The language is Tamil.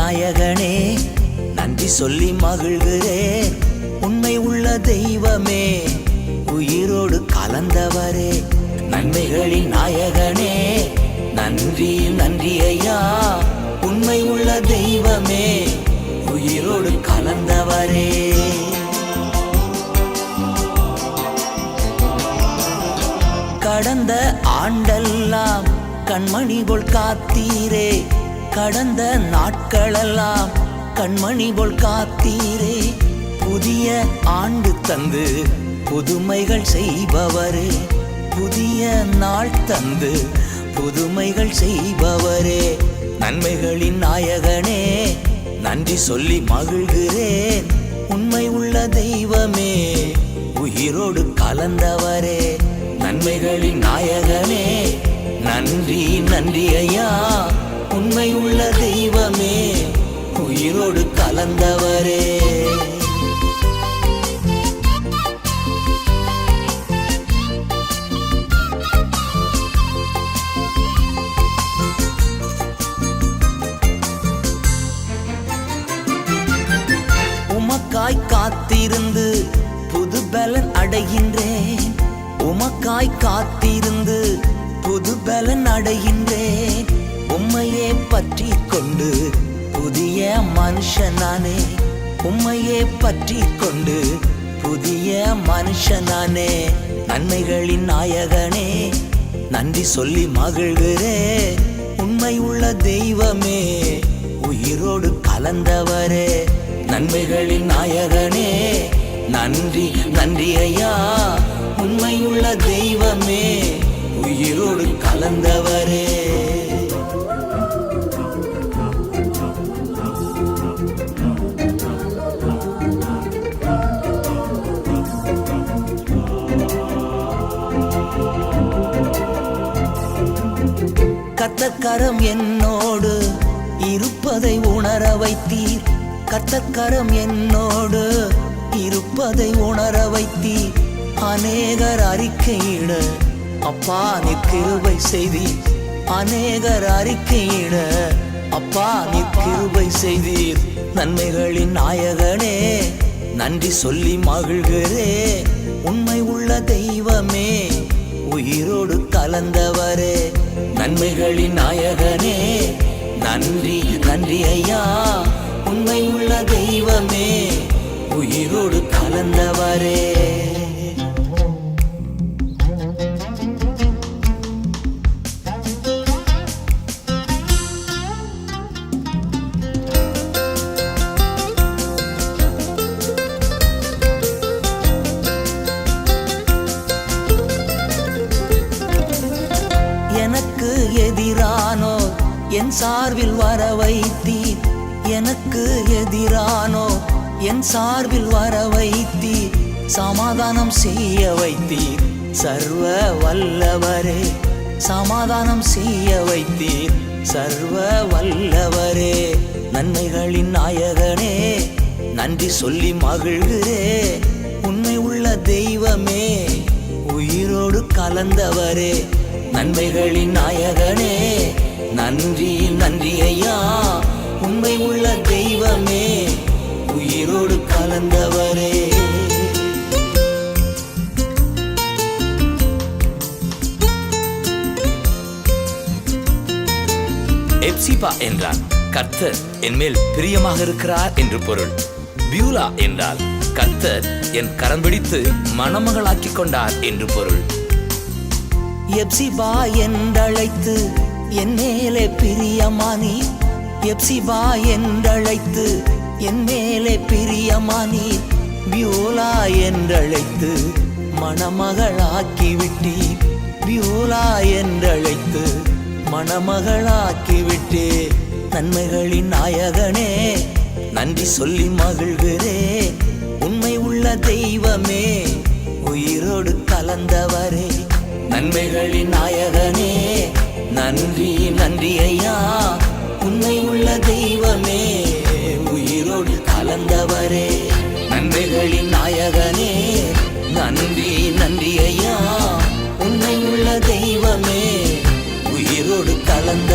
நாயகனே நன்றி சொல்லி மகிழ்கிறேன். உண்மை உள்ள தெய்வமே உயிரோடு கலந்தவரே நன்மைகளின் நாயகனே நன்றி நன்றி ஐயா. உண்மை உள்ள தெய்வமே உயிரோடு கலந்தவரே. கடந்த ஆண்டெல்லாம் கண்மணி போல் காத்தீரே, கடந்த நாட்களெல்லாம் கண்மணி போல் காத்தீரே. புதிய ஆண்டு தந்து புதுமைகள் செய்பவரே, புதிய நாள் தந்து புதுமைகள் செய்பவரே நன்மைகளின் நாயகனே நன்றி சொல்லி மகிழ்கிறேன். உண்மை உள்ள தெய்வமே உயிரோடு கலந்தவரே நன்மைகளின் நாயகனே நன்றி நன்றி ஐயா. உண்மை உள்ள தெய்வமே உயிரோடு கலந்தவரே. உமக்காய் காத்திருந்து புது பலன் அடைகின்றேன், உமக்காய் காத்திருந்து புது பலன் அடைகின்றேன். உம்மையே பற்றி கொண்டு புதிய மனுஷனானே, உம்மையே பற்றி கொண்டு புதிய மனுஷனானே நன்மைகளின் நாயகனே நன்றி சொல்லி மகிழ்கிறேன். உண்மை உள்ள தெய்வமே உயிரோடு கலந்தவரே நன்மைகளின் நாயகனே நன்றி நன்றி ஐயா. உண்மையுள்ள தெய்வமே உயிரோடு கலந்தவரே. கர்த்தக்கரம் என்னோடு இருப்பதை உணர வைத்தீர், கர்த்தக்கரம் என்னோடு இருப்பதை உணர வைத்தீர். அநேகர் அறிக்கையிட அப்பா நீர் கிருபை செய்தீர், அநேகர் அறிக்கையிட அப்பா நீர் கிருபை செய்தீர். நன்மைகளின் நாயகனே நன்றி சொல்லி மகிழ்கிறேன். உண்மை உள்ள தெய்வமே உயிரோடு கலந்தவரே நன்மைகளின் நாயகனே நன்றி நன்றி ஐயா. உண்மை உள்ள தெய்வமே உயிரோடு கலந்தவரே. எனக்கு எதிரானோ என் சார்பில் வர வைத்தீர், எனக்கு எதிரானோ என் சார்பில் வர வைத்தீர். சமாதானம் செய்ய வைத்தீர் சர்வ வல்லவரே, சமாதானம் செய்ய வைத்தீர் சர்வ வல்லவரே நன்மைகளின் நாயகனே நன்றி சொல்லி மகிழ்கிறேன். உண்மை உள்ள தெய்வமே உயிரோடு கலந்தவரே நன்மைகளின் நாயகனே நன்றி நன்றி ஐயா. உண்மை உள்ள தெய்வமே உயிரோடு கலந்தவரே. எப்சிபா என்றால் கர்த்தர் என் மேல் பிரியமாக இருக்கிறார் என்று பொருள். பியூலா என்றால் கர்த்தர் என் கரம் பிடித்து மணமகளாக்கிக் கொண்டார் என்று பொருள். எப்சிபா என்றழைத்து என் மேலே பிரியமானி, எப்சிபா என்றழைத்து என் மேலே பிரியமானி. பியூலா என்றழைத்து மணமகளாக்கி விட்டீர், பியூலா என்றழைத்து மணமகளாக்கி விட்டே. நன்மைகளின் நாயகனே நன்றி சொல்லி மகிழ்கிறேன். உண்மை உள்ள தெய்வமே உயிரோடு கலந்தவரே நன்மைகளின் நாயகனே நன்றி நன்றி ஐயா. உண்மை உள்ள தெய்வமே உயிரோடு கலந்தவரே நன்மைகளின் நாயகனே நன்றி நன்றி ஐயா. உண்மை உள்ள தெய்வமே உயிரோடு கலந்த